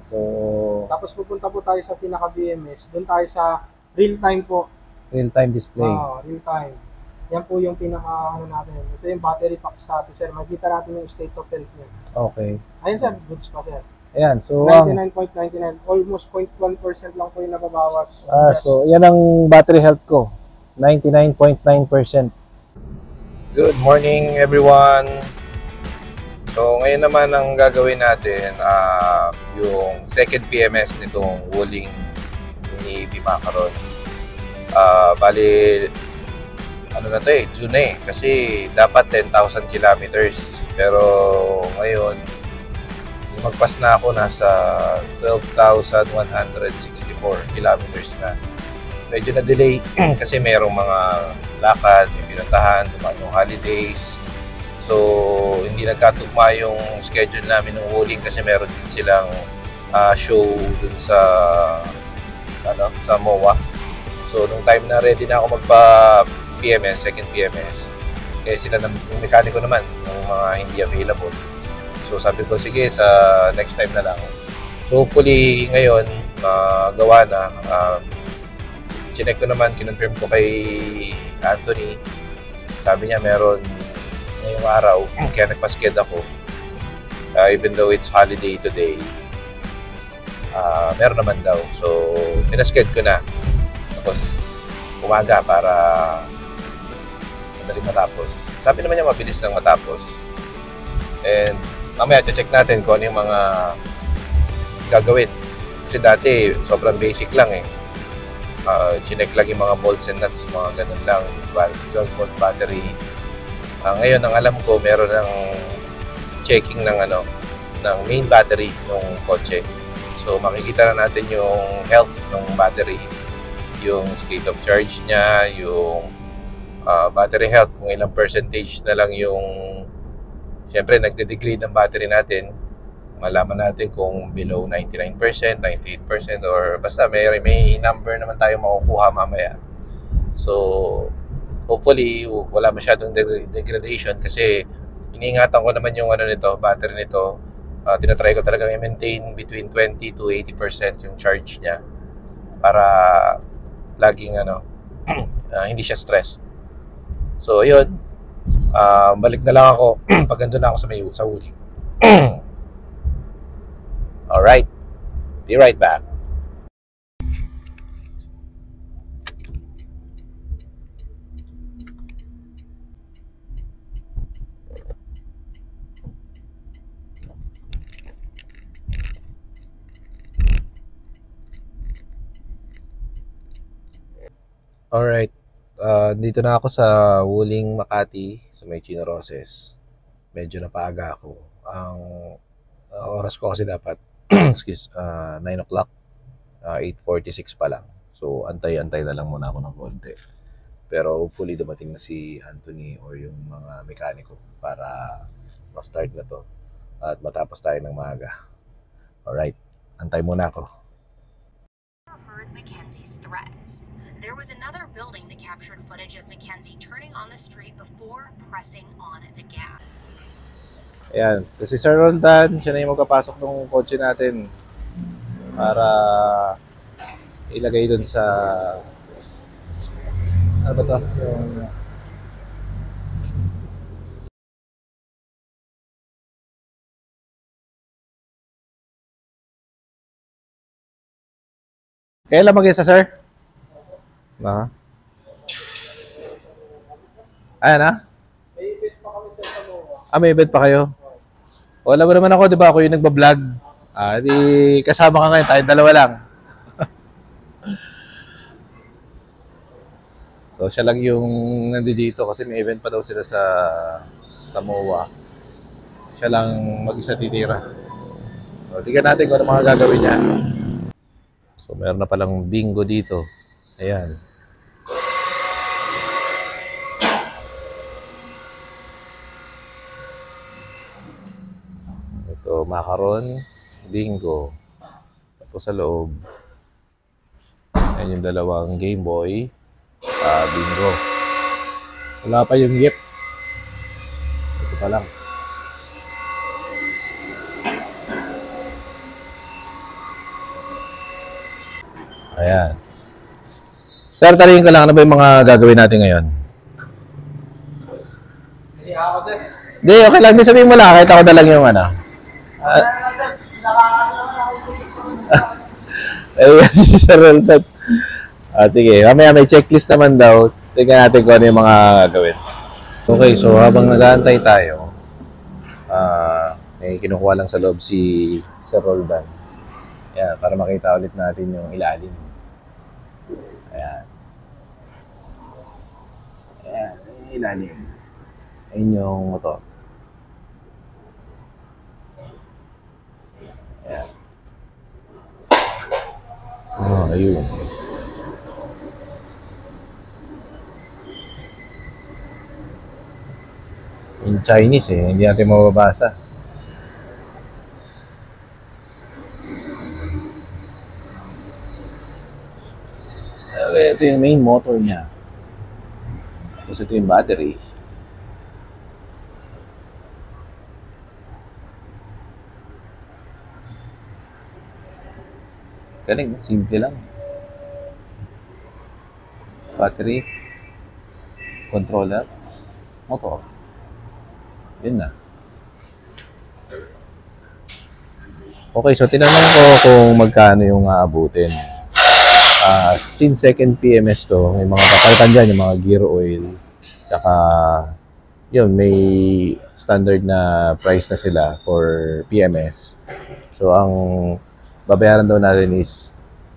So, Tapos pupunta po tayo sa pinaka-BMS. Doon tayo sa real-time po. real-time display. Real-time. Yan po yung pinaka natin. Ito yung battery pack status, sir. Makita natin yung state of health niya. Okay. Ayun, sir. Goods pa, sir. Ayan, so 99.99. Almost 0.1% lang po yung nababawas. So yan ang battery health ko. 99.9%. Good morning everyone. So ngayon naman ang gagawin natin yung second PMS nitong Wuling ni Macaron. Bali ano na to June kasi dapat 10,000 kilometers. Pero ngayon magpas na ako, nasa 12,164 kilometers na. Medyo na-delay kasi merong mga lakad, may pinuntahan, dumaan yung holidays. So, hindi nagkatugma yung schedule namin ng Wuling kasi meron din silang show dun sa sa MOA. So, nung time na ready na ako magpa-PMS, second PMS, kaya sila yung mekaniko naman, yung mga hindi available. So sabi ko, sige, sa next time na lang. So hopefully ngayon, gawa na. Chinek ko naman, kinonfirm ko kay Anthony. Sabi niya meron ngayong araw, kaya nagpasked ako. Even though it's holiday today, meron naman daw. So pinasked ko na. Tapos umaga para madali matapos. Sabi naman niya mabilis lang matapos. And mamaya check natin kung ano yung mga gagawin. Kasi dati, sobrang basic lang chinek lang yung mga bolts and nuts, mga ganun lang, 12-volt battery. Ngayon, ang alam ko, meron ng checking ng ng main battery ng kotse. So, makikita na natin yung health ng battery, yung state of charge niya, yung battery health, kung ilang percentage na lang yung siyempre, nagde-degrade ang battery natin. Malaman natin kung below 99%, 98%, or basta may number naman tayo makukuha mamaya. So, hopefully, wala masyadong degradation kasi iniingatan ko naman yung battery nito. Tinatry ko talagang i-maintain between 20 to 80% yung charge niya para laging hindi siya stressed. So, yun. Balik na lang ako pag nandun na ako sa Wuling. Alright, be right back. Alright, dito na ako sa Wuling Makati, sa may Chino Roses. Medyo napaaga ako. Ang oras ko kasi dapat 9 o'clock, 8:46 pa lang. So antay-antay na lang muna ako ng konti. Pero hopefully dumating na si Anthony or yung mga mekaniko para ma-start na to at matapos tayo ng maaga. Alright, antay muna ako. Heard Mackenzie's threats. There was another building that captured footage of Mackenzie turning on the street before pressing on the gas. Ayan, kasi Sir Roldan, siya na yung magpapasok ng kotse natin para ilagay dun sa ano ba to? Kailan mag-isa, sir? Ayan na? May event pa kami sa MOA. May event pa kayo? Wala mo naman ako, di ba? Ako yung nagbablog. Di kasama ka ngayon, tayo dalawa lang. So, siya lang yung nandito kasi may event pa daw sila sa MOA. Siya lang mag-isa titira. So, tingnan natin kung ano mga gagawin niya. So, meron na palang bingo dito. Ayan. Ito, macaron, bingo. Tapos sa loob, ayan yung dalawang Game Boy, bingo. Wala pa yung yep. Ito pa lang. Ayan. Sir, talihin ko lang, ano ba yung mga gagawin natin ngayon? Kasi ako sir. Hindi, okay lang. Di sabihin mo lang, kahit ako na lang yung ano. Ayun, si Sir Roldan. Sige, mamaya may checklist naman daw. Tingnan natin kung ano yung mga gagawin. Okay, so habang nag-aantay tayo, may kinukuha lang sa loob si Sir Roldan. Ayan, para makita ulit natin yung ilalim. Ayan. Ayan, yung ilalim. Ayun yung motor. Ayan. Oh, ayun. In Chinese hindi natin mababasa. Okay, ito yung main motor niya. Tapos ito yung battery. Galing, simple lang. Battery, controller, motor. Yun na. Okay, so tinanong ko kung magkano yung aabutin. Since second PMS to, may mga papalitan dyan, yung mga gear oil. Tsaka, yun, may standard na price na sila for PMS. So, ang babayaran daw natin is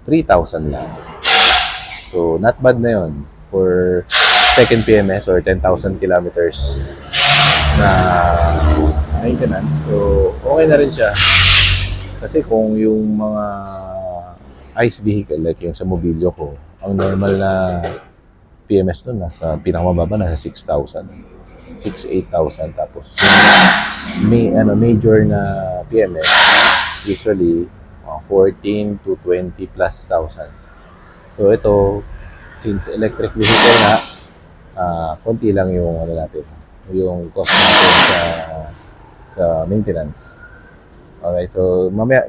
3,000 lang. So, not bad na yun for second PMS or 10,000 kilometers na maintenance. So, okay na rin siya. Kasi kung yung mga ICE vehicle, like yung sa mobilyo ko, ang normal na PMS nun, nasa pinakamababa, nasa 6,000. 6,000, 8,000. Tapos, may major na PMS, usually, 14 to 20 plus thousand. So ito, since electric vehicle na, konti lang yung ano natin, yung cost natin sa maintenance. Okay, so mamaya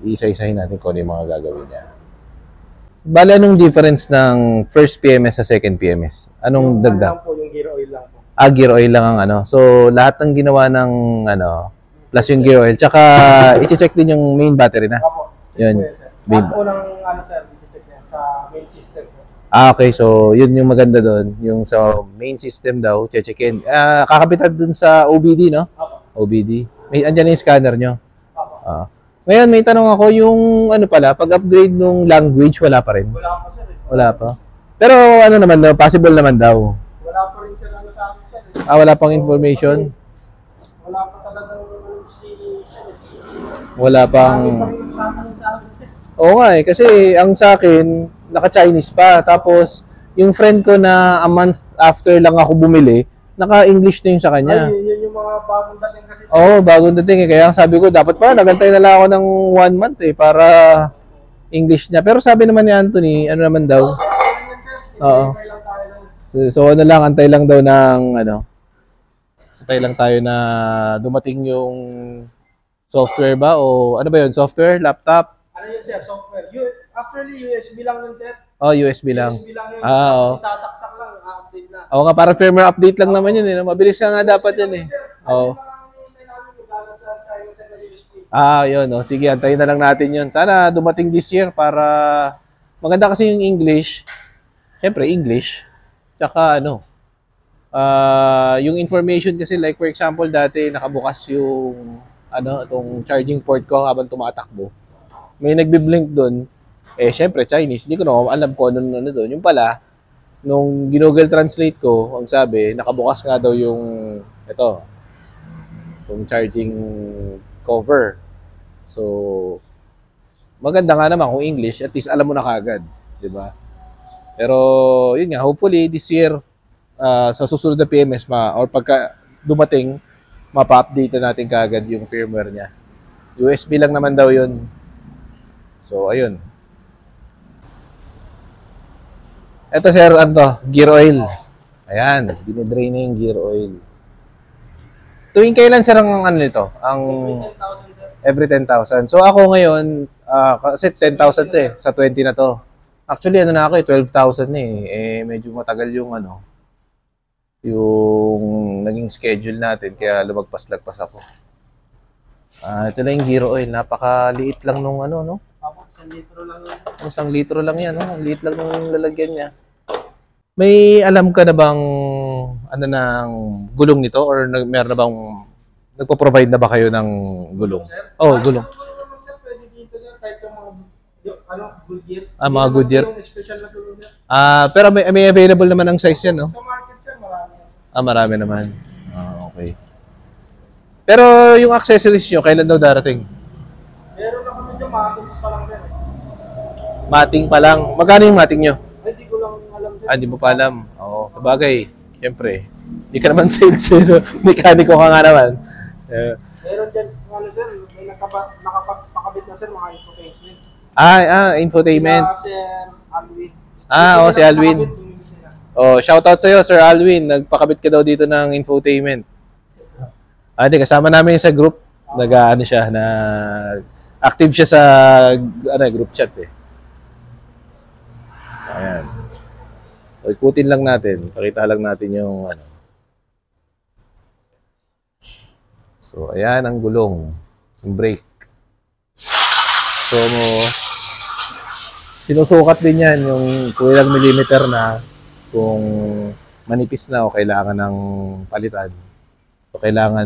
isa-isahin natin kung ano yung mga gagawin niya. Bale, anong difference ng first PMS sa second PMS? Anong dagdag? Yung gear oil lang po. Gear oil lang ang ano. So lahat ng ginawa ng plus yung gear oil. Tsaka, i-check din yung main battery na. Opo. Yun. Lahat po ng sir, i-check yan sa main system po. Okay. So, yun yung maganda doon. Yung sa main system daw, check-in. Kakapitan dun sa OBD, no? Opo. OBD. Andyan yung scanner nyo. Opo. Ngayon, may tanong ako, yung pag-upgrade ng language, wala pa rin? Wala pa sir. Wala pa. Pero, naman daw, possible naman daw. Wala pa rin sir sa amin sir. Wala pang information? Wala pa talagang Wala pang... Oo nga kasi ang sa akin, naka-Chinese pa. Tapos, yung friend ko na a month after lang ako bumili, naka-English na yung sa kanya. Ay, yun yung mga bagong dating kasi. Oo, bagong dating Kaya sabi ko, dapat pa, nagantay na lang ako ng 1 month para English niya. Pero sabi naman ni Anthony, ano naman daw? Oo. So antay lang daw ng antay lang tayo na dumating yung software ba o ano ba yun? Software, laptop? Ano yun sir? Software. Actually, USB lang yun sir. USB lang. USB lang yun. Oo. Sasaksak lang, update na. Oo nga, parang firmware update lang naman yun Mabilis nga dapat yun Oo. Yun Sige, antayin na lang natin yun. Sana dumating this year para maganda kasi yung English. Siyempre, English. Tsaka yung information kasi like for example, dati nakabukas yung itong charging port ko habang tumatakbo. May nagbi-blink doon. Syempre, Chinese. Hindi ko na alam ko ano doon. Yung pala, nung Google Translate ko, ang sabi, nakabukas nga daw yung yung charging cover. So, maganda nga naman kung English, at least alam mo na kagad. Diba? Pero, yun nga, hopefully, this year, sa susunod na PMS, or pagka dumating, mapa-update na natin kagad yung firmware niya. USB lang naman daw yun. So, ayun. Ito, sir, gear oil. Ayan, dinidrain na yung gear oil. Tuwing kailan, sir, ang nito? Ang Every 10,000. So ako ngayon, kasi 10,000 to eh, sa 20 na to. Actually, ano na ako eh, 12,000 eh. Medyo matagal yung yung naging schedule natin, kaya lumagpas-lagpas ako. Ito na yung gear oil. Napakaliit lang nung no? Tapos 1 litro lang yun. 1 litro lang yan, no? Ang liit lang nung lalagyan niya. May alam ka na bang ng gulong nito or meron na bang nagpo-provide na ba kayo ng gulong? Oh, gulong. Pwede dito sir, kahit yung mga Goodyear. Mga Goodyear. Yung special na gulong niya. Pero may available naman ng size yan, no? Sa market sir, marami. Marami naman. Okay. Pero yung accessories nyo, kailan daw darating? Meron na kami yung matings pa lang din. Mating pa lang. Magkano yung mating nyo? Ay, di ko lang alam din. Hindi mo pa alam. Oo, sabagay. Siyempre. Hindi ka naman sales, mekaniko ka nga naman. Meron dyan, sir, may nakapagpakabit na sir, mga infotainment. Infotainment. Sir Alwin. Si Alwin. Shoutout sa'yo, Sir Alwin. Nagpakabit ka daw dito ng infotainment. Kasama namin sa group. Active siya sa group chat eh. Ayan. So, ikutin lang natin. Pakita lang natin yung So, ayan ang gulong. Yung brake. So, sinusukat din yan yung kung ilang millimeter na, kung manipis na o kailangan ng palitan. So, kailangan,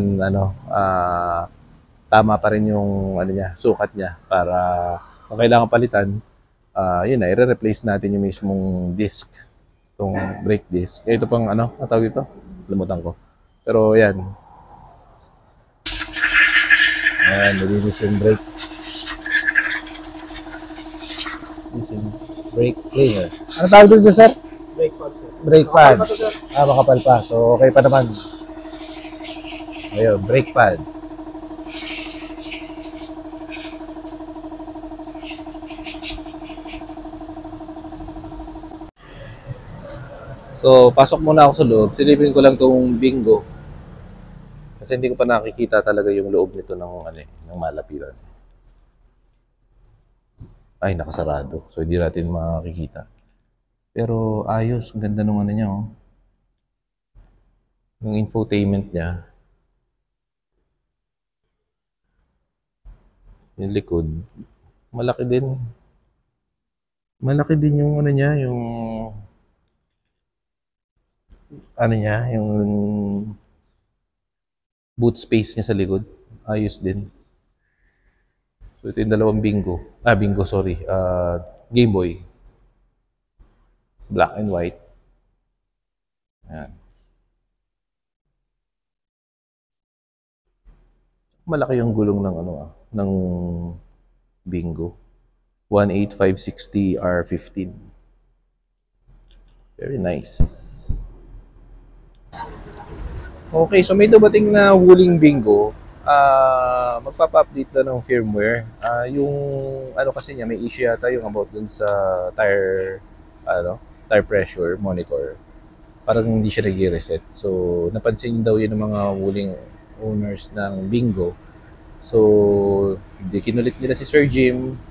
tama pa rin yung, sukat niya para kung kailangan palitan, yun na, i-replace natin yung mismong disc, itong brake disc. Ito pang, tawag ito? Limutan ko. Pero, yan. Ayan, nalinis yung brake. Brake cleaner. Ano tawag dito, sir? Brake pad, sir. Brake pad. Makapal pa. So, okay pa naman. Ayun, brake pad. So, pasok muna ako sa loob. Silipin ko lang itong bingo. Kasi hindi ko pa nakikita talaga yung loob nito ng malapitan. Ay, nakasarado. So, hindi natin makikita. Pero, ayos. Ang ganda nung niya, oh. Yung infotainment niya. Yung likod. Malaki din. Malaki din yung niya, yung yung boot space niya sa likod. Ayos din. So, ito yung dalawang bingo. Game Boy. Black and white. Ayan. Malaki yung gulong ng ng bingo. 18560 R15. Very nice. Okay, so may dumating na huling bingo. Magpapa-update na ng firmware. Yung kasi niya, may issue yata yung about dun sa tire pressure monitor. Parang hindi siya nag-reset. So, napansin daw yun ng mga huling owners ng bingo. So, kinulit nila si Sir Jim.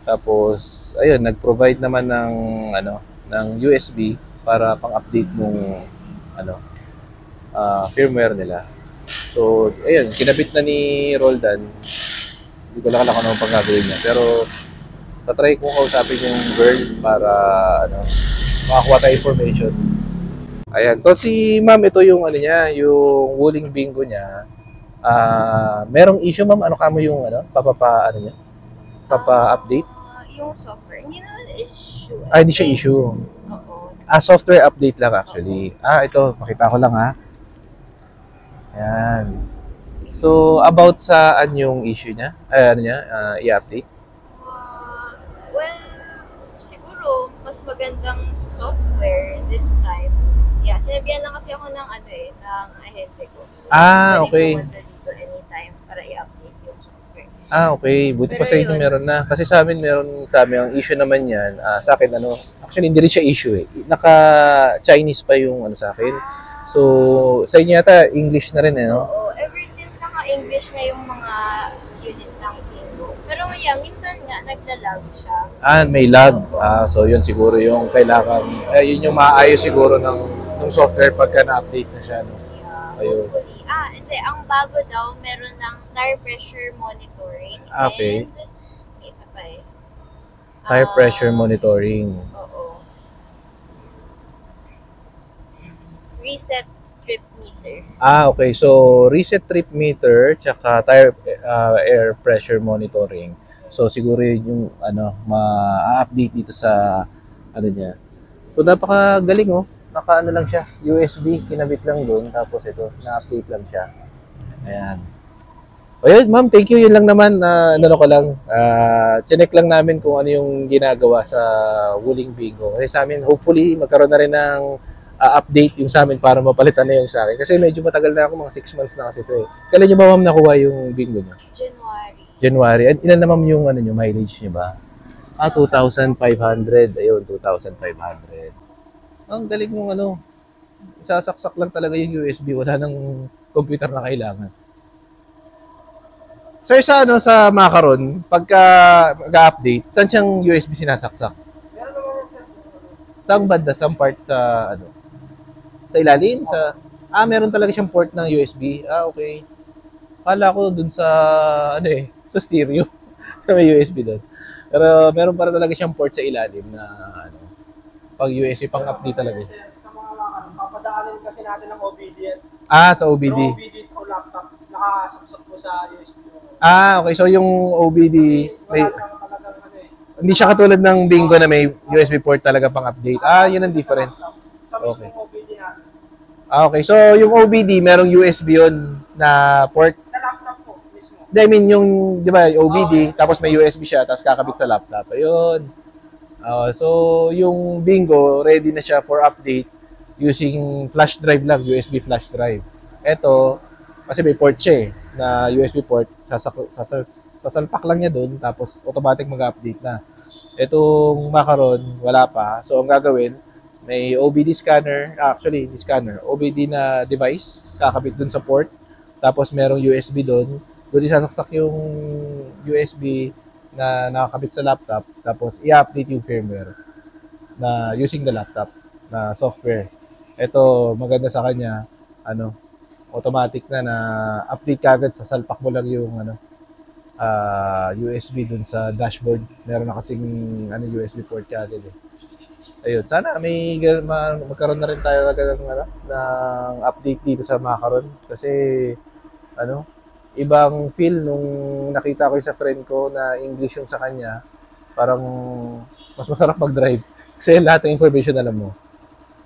Tapos, ayun, nag-provide naman ng USB para pang-update nung firmware nila. So, ayun, kinabit na ni Roldan. Hindi ko lang alam kung ano pang gagawin niya. Pero, tatry kong kausapin yung girl para makakuha tayo information. Ayan. So, si ma'am, ito yung yung huling bingo niya. Merong issue, ma'am. Ano kamo yung niya? Papa-update? Yung software, hindi naman issue. Hindi siya issue. Oo. Software update lang actually. Ito, pakita ko lang ha. Ayan. So, about saan yung issue niya? I-update? Well, siguro, mas magandang software this time. Yeah, sinabihan lang kasi ako ng ng ahente ko. Okay. Pwede dito anytime para i-update yung software. Okay. Buti pa Pero sa inyo yun, meron na. Kasi sa amin, ang issue naman yan. Sa akin, actually, hindi rin siya issue eh. Naka-Chinese pa yung sa akin. So, sa inyo yata, English na rin eh, no? Oo, ever since naka-English na yung mga unit yeah, minsan nga nagla-lag siya. May lag. So yun siguro yung kailangan, yun yung maayos siguro ng software pagka na-update na siya. No? Yeah, Ayun. hopefully. Hindi, ang bago daw, meron ng tire pressure monitoring. Okay. And, may isa pa eh. Tire pressure monitoring. Oo. Reset trip meter. Okay. So, reset trip meter, tsaka tire air pressure monitoring. So, siguro yun yung ma-update dito sa niya. So, napakagaling oh. Naka lang siya. USB, kinabit lang doon. Tapos ito, na-update lang siya. Ayan. O yun, ma'am, thank you. Yun lang naman. Ko lang. Chinek lang namin kung ano yung ginagawa sa Wuling Bingo. Kasi sa amin, hopefully, magkaroon na rin ng update yung sa amin para mapalitan na yung sa akin. Kasi medyo matagal na ako, mga 6 months na kasi ito eh. Kailan nyo ba ma'am nakuha yung bingo nyo? January. Ilan na ma'am yung mileage nyo ba? 2,500. Ayun, 2,500. Ang galing nung isasaksak lang talaga yung USB. Wala nang computer na kailangan. Sir, sa Macaron, pagka mag-update, saan siyang USB sinasaksak? Saan banda? Saan part sa sa ilalim? Meron talaga siyang port ng USB. Okay. Kala ko dun sa sa stereo. May USB doon. Pero meron para talaga siyang port sa ilalim na pag USB pang update talaga. Sa mga Macaron, papadaanin kasi natin ng OBD. Sa OBD. Yung OBD o laptop, nakasubsok mo sa USB. Okay. So yung OBD, may, hindi siya katulad ng Bingo na may USB port talaga pang update. Yun ang difference. Okay. Okay. So yung OBD, merong USB yun na port. Sa laptop po mismo. I mean, yung, di ba, OBD, tapos may USB siya, tapos kakabit sa laptop. Ayun. So, yung Bingo, ready na siya for update using flash drive lang, USB flash drive. Ito, kasi may port siya na USB port, sasalpak lang niya doon, tapos automatic mag-update na. Itong Macaron, wala pa. So, ang gagawin, may OBD scanner, actually, hindi scanner, OBD na device, kakabit doon sa port, tapos merong USB doon, doon isasaksak yung USB na nakakabit sa laptop, tapos i-update yung firmware na using the laptop na software. Ito, maganda sa kanya, automatic na update kagad, sa salpak mo lang yung USB dun sa dashboard. Meron na kasing USB port kagad eh. Ayun, sana magkaroon na rin tayo ng update dito sa Macaron kasi ibang feel nung nakita ko yung sa friend ko na English yung sa kanya, parang mas masarap mag-drive kasi lahat ng information alam mo.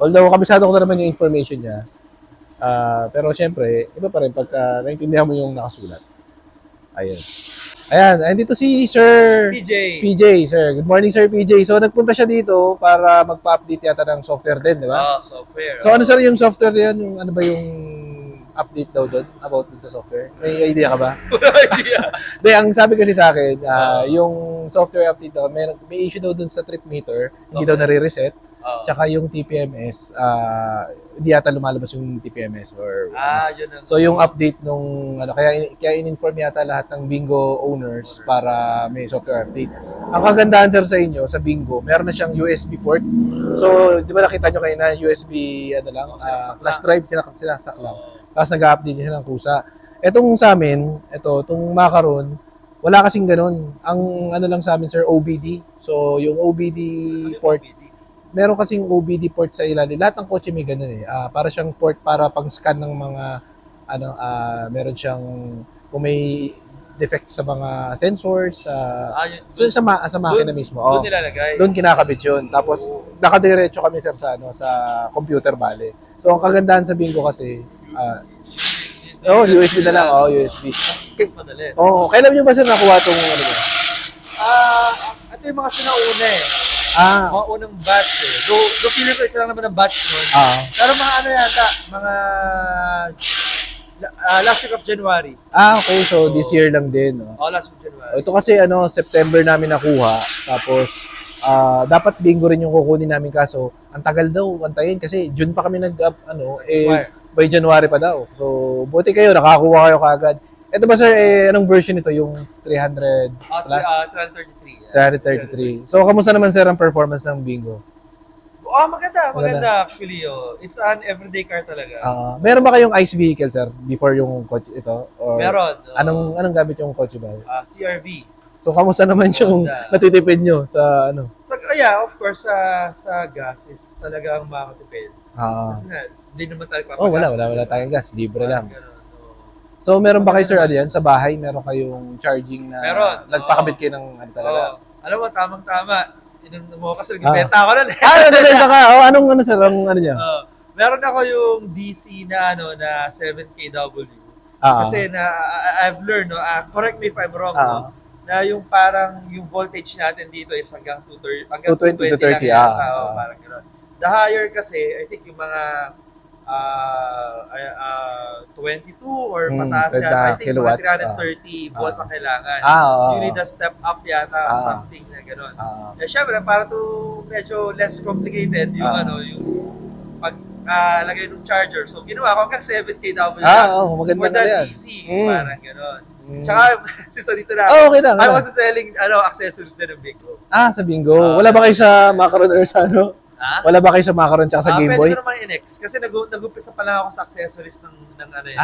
Although kabisado ko na naman yung information niya, pero syempre, iba pa rin pagka naintindihan mo yung nakasulat. Ayun. Ayan, andito si Sir PJ, sir. Good morning, Sir PJ. So, nagpunta siya dito para magpa-update yata ng software din, di ba? Software. So, sir, yung software yan? Yung ano ba yung update daw doon about dun sa software? May idea ka ba? idea. Hindi, ang sabi kasi sa akin, yung software update daw, may issue daw doon sa trip meter, hindi daw nare-reset. Tsaka yung TPMS, hindi yata lumalabas yung TPMS or yun ang... So yung update nung kaya in-inform yata lahat ng Bingo owners para may software update. Ang kagandahan sir sa inyo sa Bingo, meron na siyang USB port. So di ba nakita nyo kayo na USB flash drive sinasak lang. Tapos nag-update siya ng kusa. Etong sa amin, itong Macaron, wala kasing ganun. Ang lang sa amin sir, OBD. So yung OBD port, meron kasing OBD port sa ilalim. Lahat ng kotse may ganun eh. Para siyang port para pang-scan ng mga meron siyang kung may defect sa mga sensors sa makina mismo. Doon nilalagay. Doon kinakabit 'yun. Tapos nakadiretso kami sir sa sa computer bale. So ang kagandahan sa Bingo kasi USB na lang. USB. Case madali. Kailan niyo ba sir nakuha tong Ito yung mga sinauna eh. Mga unang batch eh. Do feeling ko isa lang naman ng batch nun. Pero mga yata, mga last week of January. Okay. So, this year lang din. Last week of January. Ito kasi September namin nakuha. Tapos, dapat Bingo rin yung kukunin namin kaso ang tagal daw antayin kasi June pa kami by January pa daw. So, buti kayo, nakakuha kayo kagad. Ito ba sir, anong version nito? Yung 300 plus? 333. 333. So, kamusta naman sir ang performance ng Bingo? Maganda actually. It's an everyday car talaga. Meron ba kayong ICE vehicle sir before yung kotse ito? Or Meron. anong gamit yung kotse ba? CRV. So, kamusta naman yung Honda. natitipid nyo sa ano? So, yeah, of course, sa gas, it's talagang makakatipid. Kasi hindi naman tayo papagas. Wala tayong gas. Libre lang. Ganun, no. So, meron ba kayo sir, ano yan? Sa bahay, meron kayong charging na Meron, nagpakabit kayo ng ano talaga? Alam mo, tamang-tama. Inun mo kasi nagbibenta ako nun eh. Nabenta ka? Anong ano sir? Anong ano niya? Meron ako yung DC na na 7kW. Kasi I've learned, correct me if I'm wrong, na yung parang yung voltage natin dito is hanggang 220 to 30, lang yata, parang gano'n. The higher kasi, I think yung mga 22 or mataas yata, I think kilowatts, mga 330 volts ang kailangan. You need a step up yata, something na gano'n. Syempre, para to medyo less complicated yung yung pag-lagay ng charger. So, ginawa ko hanggang 7kW maganda for na the yan. DC, parang gano'n. Tsaka, since dito na okay na. I was selling accessories din ng Bingo. Sa Bingo. Wala ba kayo sa Macaron or sa ano? Wala ba kayo sa Macaron tsaka sa Game Boy? Pwede ko naman in-ex. Kasi nag-umpisa pa lang ako sa accessories ng ano yun.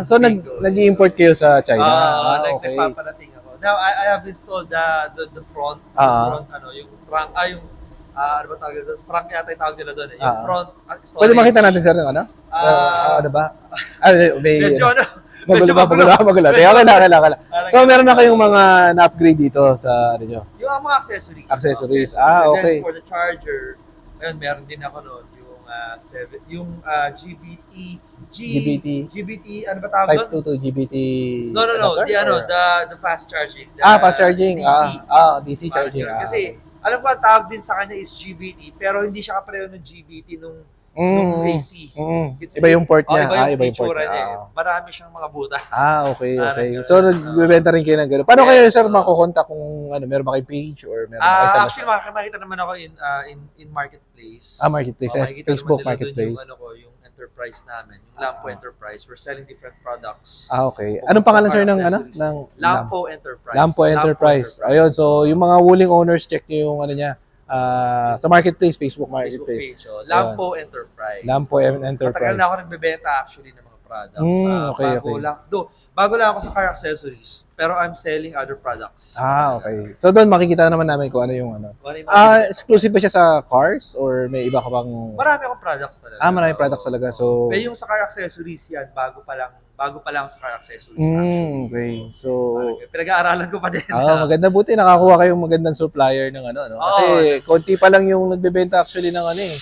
So nag-i-import kayo sa China? Okay. Nagpaparating ako. Now, I have installed the front. Yung trunk, ano ba tawag doon? Front yata yung tawag nila doon. Yung front storage. Pwede makita natin sir yung ano? Ano ba? Medyo Magulo. Okay lang. So, meron na kayong mga na-upgrade dito sa ano nyo? Yung mga accessories. Accessories. And Okay. then for the charger, ayun, meron din ako noon yung GBT, ano ba tawag doon? 522 GBT. No. adapter, The fast charging. fast charging. DC. DC charging. Kasi, alam ko ang tawag din sa kanya is GBT, pero hindi siya kapareho ng GBT nung AC. Iba yung port niya. Iba yung itsura niya. Marami siyang mga butas. Okay. So, nagbibenta rin kayo ng gano'n. Paano kayo, sir, makukontak kung meron ba kayong page or meron ba kayo sa actually, makikita naman ako in Marketplace. Marketplace. Facebook Marketplace. Yung enterprise namin, yung Lampo Enterprise. We're selling different products. Okay. Anong pangalan, sir, ng Lampo Enterprise. Lampo Enterprise. Ayun, so, yung mga willing owners, check nyo yung ano niya. Sa Marketplace, Facebook Marketplace. Page, Lampo Enterprise. Lampo Enterprise. Matagal na ako nagbebenta actually ng mga products. Okay. Bago lang ako sa car accessories, pero I'm selling other products. Okay. So doon makikita naman namin kung ano yung ano. Exclusive ba siya sa cars or may iba ka bang... Marami akong products talaga. Marami products talaga. So yung sa car accessories yan, bago pa lang sa car accessories. Okay. So pinag-aaralan ko pa din. Maganda, buti nakakuha kayong magandang supplier ng ano, no? Kasi konti pa lang yung nagbebenta actually ng ano eh.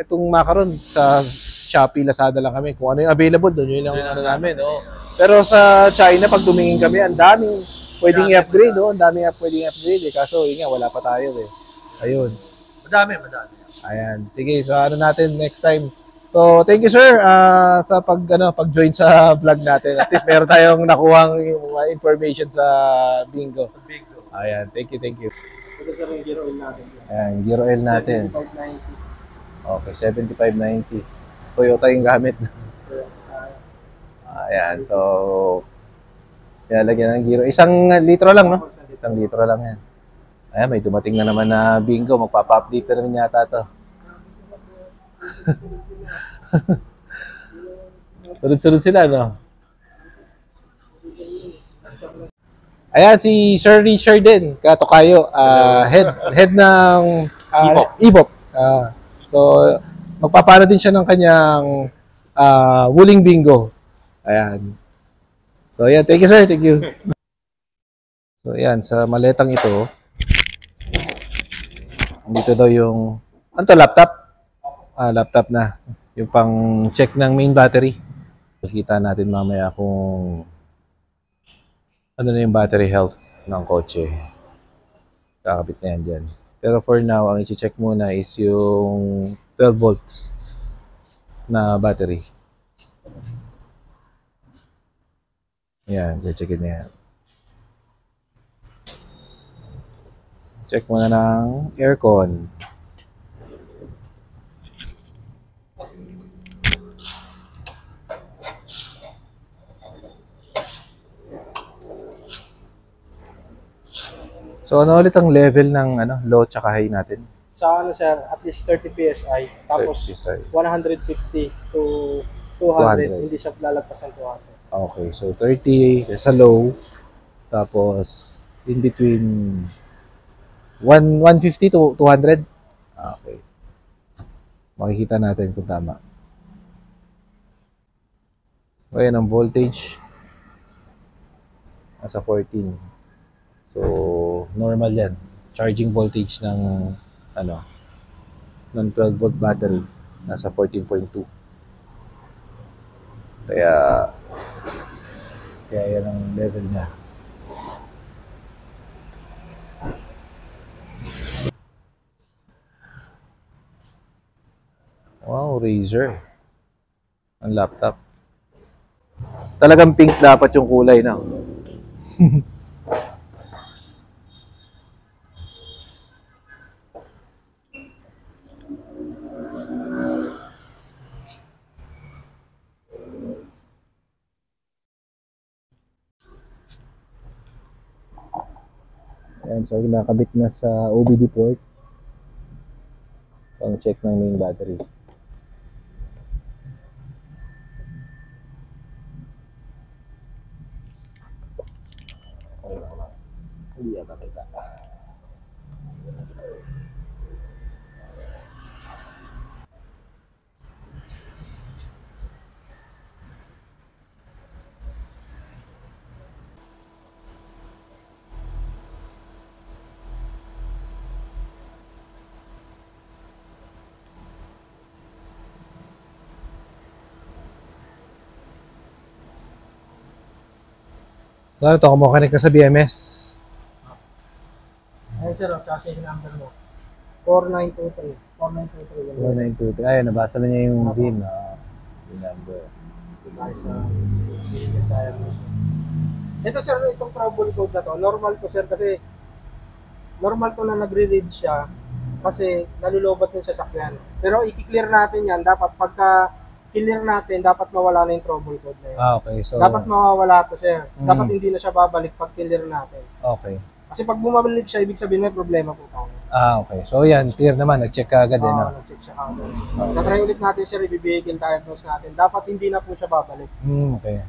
Itong Macaron sa Shopee, Lazada lang kami. Kung ano yung available doon, yun lang ano namin, no? Pero sa China, pag tumingin kami, ang daming pwedeng i-upgrade, no? Ang daming pwedeng i-upgrade, kaso yun nga, wala pa tayo, eh. Ayun. Madami. Ayan. Sige, so ano natin next time. So, thank you, sir, sa pag-join sa vlog natin. At least meron tayong nakuhang information sa Bingo. Ayan, thank you. Ito sir yung gear oil natin. Ayan, gear oil natin. 7590. Okay, 7590. Toyota yung gamit. Ayan, so lagyan ng giro. 1 litro lang, no? 1 litro lang yan. Ayan, may dumating na naman na Bingo. Magpapa-update na rin yata to. Sunod-sunod sila, no? Ayan, si Sir Richard din, katokayo. Head ng Evop. So, magpapano din siya ng kanyang Wuling Bingo. Ayan. So, ayan. Thank you, sir. Thank you. So, ayan. Sa maletang ito, dito daw yung, ano to, laptop? Laptop na. Yung pang check ng main battery. Makikita natin mamaya kung ano na yung battery health ng kotse. Kakabit na yan dyan. Pero for now, ang i-check muna is yung 12 volts na battery. Yan, checkin niya. Check muna ng aircon. So ano ulit ang level ng low tsaka high natin? Sa ano sir, at least 30 PSI. Tapos 30 PSI. 150 to 200. 200. Hindi siya lalagpas ng 200. Okay, so 30 sa low. Tapos in between 150 to 200. Okay. Makikita natin kung tama. So, ayan ang voltage. Nasa 14. So, normal yan. Charging voltage ng ng 12 volt battery. Nasa 14.2. Kaya yan ang level niya. Wow, Razer. Ang laptop. Talagang pink dapat yung kulay, no? Ayan, so nakabit na sa OBD port. Ang check ng main battery. Hindi yata kita. So ito, kumukanik ka sa BMS. Ayun sir, chassis number mo. 4923. 4923. 1923. Ayun, nabasa na niya yung VIN. Yung number. Tayo sa diagnosis. Ito sir, itong trouble code na to, normal to sir kasi normal to na nagre-read siya kasi nalulobat yung sasakyan. Pero i-clear natin yan, dapat pagka clear natin, dapat mawala na yung trouble code na yun. Okay. So, Dapat mawawala to sir. Dapat hindi na siya babalik pag clear natin. okay. Kasi pag bumabalik siya, ibig sabihin may problema po tayo. Okay. So, yan. Clear naman. Nag-check ka agad, no? Nag-check siya agad. Na-try ulit natin sir, i-vehicle diagnose natin. Dapat hindi na po siya babalik. Okay.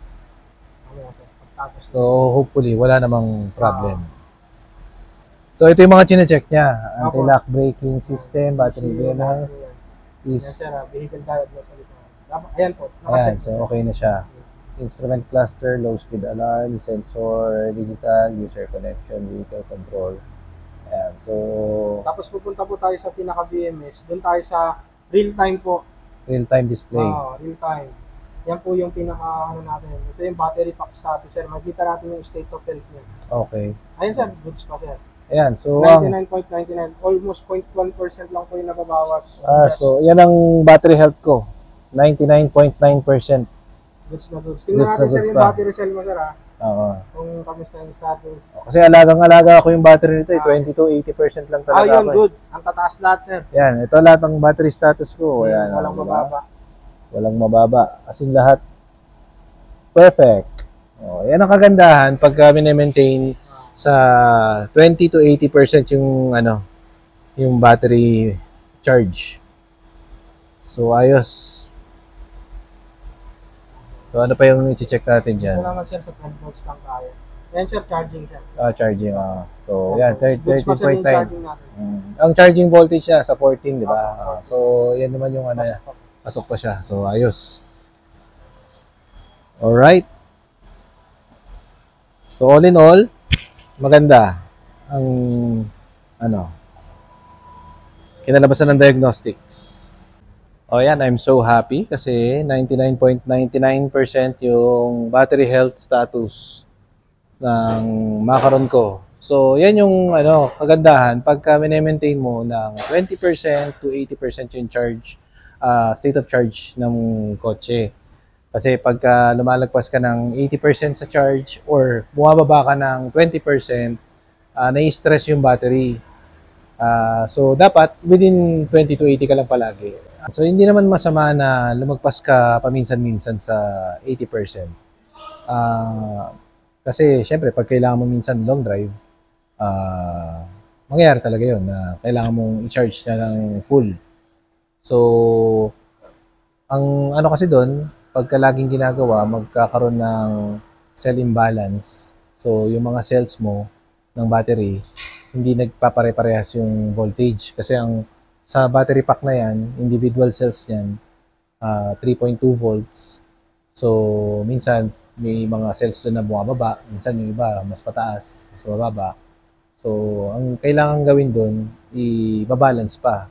Ano sir? Pagtapos So, hopefully, wala namang problem. So, ito yung mga chine-check niya. Anti-lock braking system, battery BMS, Yes sir, vehicle diagnose ulit. Ayan po. Ayan, so okay na siya. Instrument cluster, low speed alarm, sensor, digital, user connection, vehicle control. Ayan, so Tapos pupunta po tayo sa pinaka-BMS. Doon tayo sa real-time po. real-time display. Real-time. Yan po yung pinaka-ano natin. Ito yung battery pack status, sir. Makita natin yung state of health niya. Okay. Ayun, sir. Goods pa, sir. Ayan, so 99.99. Almost 0.1% lang po yung nababawas. so yan ang battery health ko. 99.9%. Goods na goods. Tingnan Goods natin, na sir, goods yung pa. battery cell mo, sir, ha? Oo. Kung kamusta yung status. Kasi alagang-alaga ako yung battery nito, 20 to 80% lang talaga Yun, ako. good. Ang tataas lahat, sir. Yan, ito lahat ng battery status ko. Ayan, Walang diba? mababa. Walang mababa. As in lahat, perfect. Yan ang kagandahan pagka mini-maintain sa 20 to 80% yung yung battery charge. So ayos. So ano pa yung i-check natin diyan? Ito naman, sir, sa 12 volts lang tayo. Yan, sir, charging, sir. Charging. So yan, Goods pa, sir, yung 13.9. charging natin. Ang charging voltage niya sa 14, di ba? So yan naman yung pasok pa siya. So ayos. Alright. So all in all, maganda ang kinalabasan ng diagnostics. Yan, I'm so happy kasi 99.99% yung battery health status ng Macaron ko. So yan yung kagandahan pagka mini-maintain mo ng 20% to 80% yung charge, state of charge ng kotse. Kasi pagka lumalagpas ka ng 80% sa charge or bumababa ka ng 20%, nai-stress yung battery. So, dapat within 20 to 80 ka lang palagi. So, hindi naman masama na lumagpas ka paminsan-minsan sa 80%. Kasi, syempre, pag kailangan mo minsan long drive, mangyayari talaga yun na kailangan mong i-charge na ng full. So, ang ano kasi doon, pagka laging ginagawa, magkakaroon ng cell imbalance. So, yung mga cells mo ng battery, hindi nagpapare-parehas yung voltage. Kasi sa battery pack na yan, individual cells niyan, 3.2 volts. So, minsan, may mga cells doon na bumababa. Minsan, yung iba, mas pataas, mas mababa. So, ang kailangan gawin doon, i-balance pa.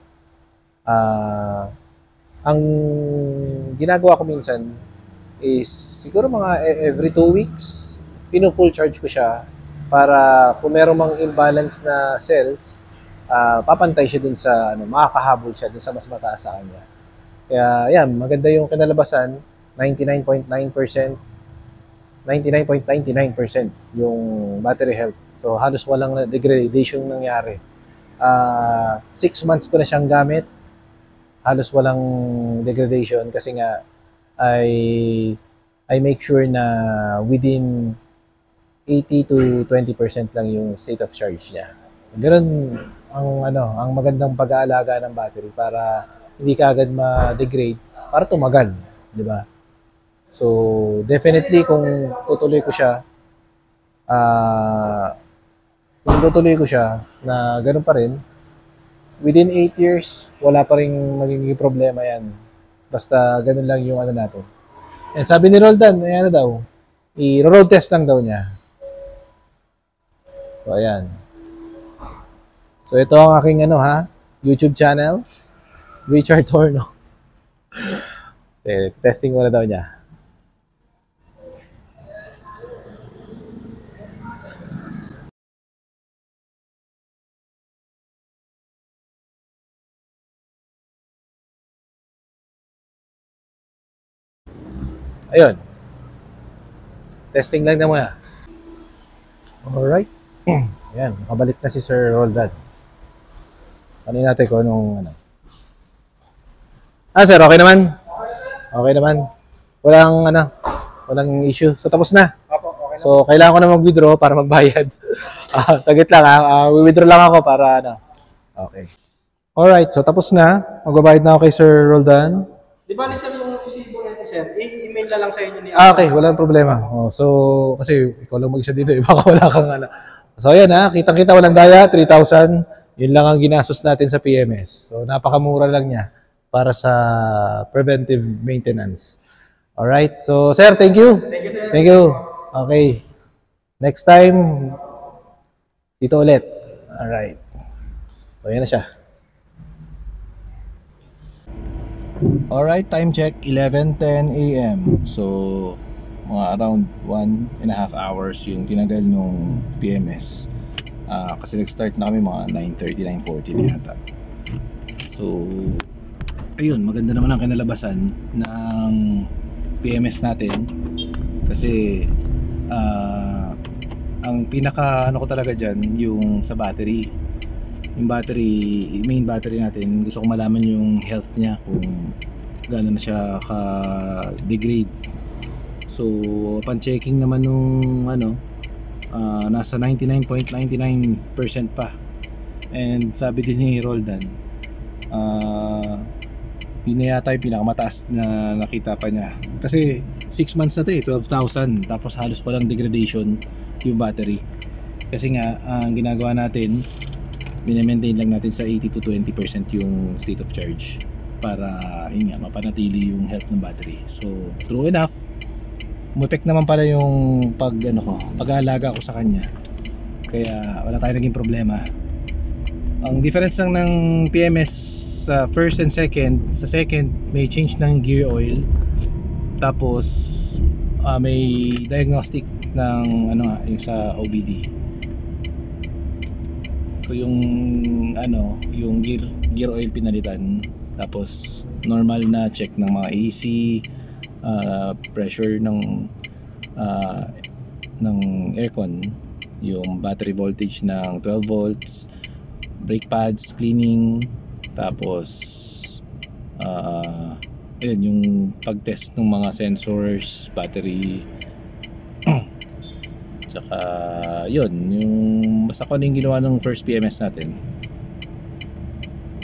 Ang ginagawa ko minsan is, siguro mga every 2 weeks, pino-full charge ko siya para kung meron mang imbalance na cells, papantay siya dun sa, makakahabol siya dun sa mas mataas sa kanya. Kaya, yan, maganda yung kinalabasan, 99.9%, 99.99% yung battery health. So, halos walang degradation nangyari. 6 months ko na siyang gamit, halos walang degradation kasi nga, I make sure na within 80 to 20% lang yung state of charge niya. Ganun ang magandang pag-aalaga ng battery para hindi kaagad ma-degrade, para tumagal, di ba? So, definitely kung tutuloy ko siya na ganun pa rin, within 8 years, wala pa rin magiging problema yan. Basta ganun lang yung natin. And sabi ni Roldan, daw, i-road test lang daw niya. So, ayan. So, ito ang aking YouTube channel, Richard Torno. So, testing muna daw niya. Ayun. Testing lang na muna. Alright. Ayan, nakabalik na si Sir Roldan. Ano natin kung anong sir, okay naman? Okay naman. Walang issue. So, tapos na. Okay na. So, kailangan ko na mag-withdraw para magbayad. Saglit lang withdraw lang ako para Okay. Alright, so tapos na. Magbabayad na ako kay Sir Roldan. Di ba, sir, yung resibo natin, sir, i-email na lang sa inyo ni Okay, walang problema. So, kasi ikaw lang mag-isa dito, baka wala kang So, ayan kitang-kita walang daya, 3,000. Yun lang ang ginastos natin sa PMS. So, napakamura lang niya para sa preventive maintenance. Alright, so sir, thank you. Thank you, sir. Thank you. Okay. Next time, dito ulit. Alright. So, ayan na siya. Alright, time check, 11:10 a.m. So, mga around 1.5 hours yung tinagal nung PMS. Kasi nag-start na kami mga 9:30, 9:40 na yata. So, ayun, maganda naman ang kinalabasan ng PMS natin. Kasi, ang pinaka ko talaga dyan, yung sa battery. Yung main battery natin, gusto ko malaman yung health niya, kung gaano na siya ka-degrade. So, upon checking naman nung nasa 99.99% pa. And sabi din ni Roldan, yun na yata yung pinakamataas na nakita pa niya. Kasi 6 months na 12,000, tapos halos walang degradation yung battery. Kasi nga, ang ginagawa natin, minemaintain lang natin sa 80 to 20% yung state of charge para mapanatili yung health ng battery. So, true enough, umepek naman pala yung pag-aalaga ko sa kanya. Kaya wala tayong naging problema. Ang difference lang ng PMS sa first and second, sa second may change ng gear oil, tapos may diagnostic ng yung sa OBD. So yung yung gear oil pinalitan, tapos normal na check ng mga AC, pressure ng aircon, yung battery voltage ng 12 volts, brake pads cleaning, tapos ayun, yung pag-test ng mga sensors, battery. Tsaka yun, yung basta ko yung ginawa ng first PMS natin.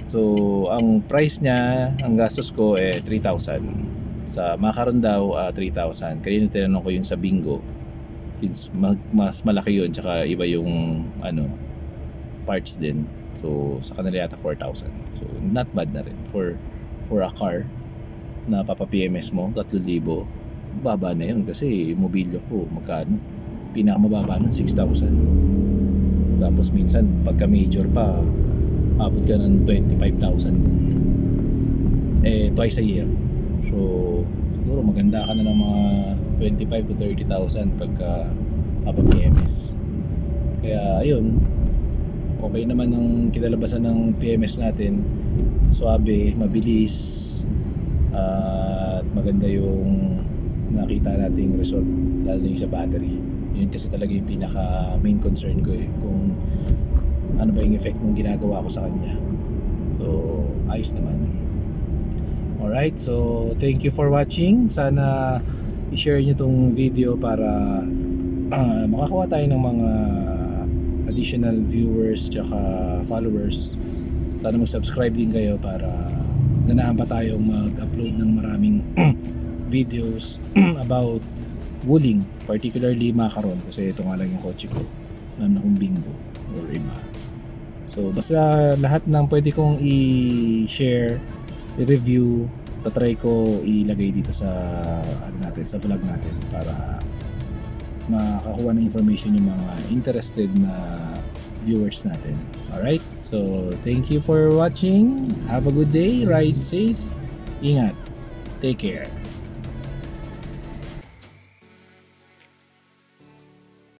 So ang price niya, ang gastos ko 3,000. Sa Macaron daw 3,000. Kanina tinanong ko yung sa Bingo, since mas malaki yun, tsaka iba yung parts din. So sa kanila yata 4,000. So not bad na rin for a car na papa-PMS mo, 3,000. Baba na yun kasi mobilyo ko magkano? Pinakamababa nun 6,000. Tapos minsan pagka major pa abot ka ng 25,000 twice a year. So siguro maganda ka na ng mga 25 to 30,000 pagka papa-PMS. Kaya ayun, okay naman ang kinalabasan ng PMS natin. Suabe, mabilis, at maganda yung nakita nating result, lalo yung sa battery. Yun kasi talaga yung pinaka main concern ko kung ano ba yung effect ng ginagawa ko sa kanya. So ayos naman. Alright, so thank you for watching. Sana i-share nyo tong video para makakuha tayo ng mga additional viewers tsaka followers. Sana mag-subscribe din kayo para ganahan pa tayong mag-upload ng maraming videos about wooling, particularly Macaron, kasi ito nga lang yung kotse ko, alam na kung Bingo or iba. So basta lahat ng pwede kong i-share, i-review, tatry ko ilagay dito sa sa vlog natin para makakuha ng information yung mga interested na viewers natin. Alright, so thank you for watching. Have a good day, ride safe, ingat, take care.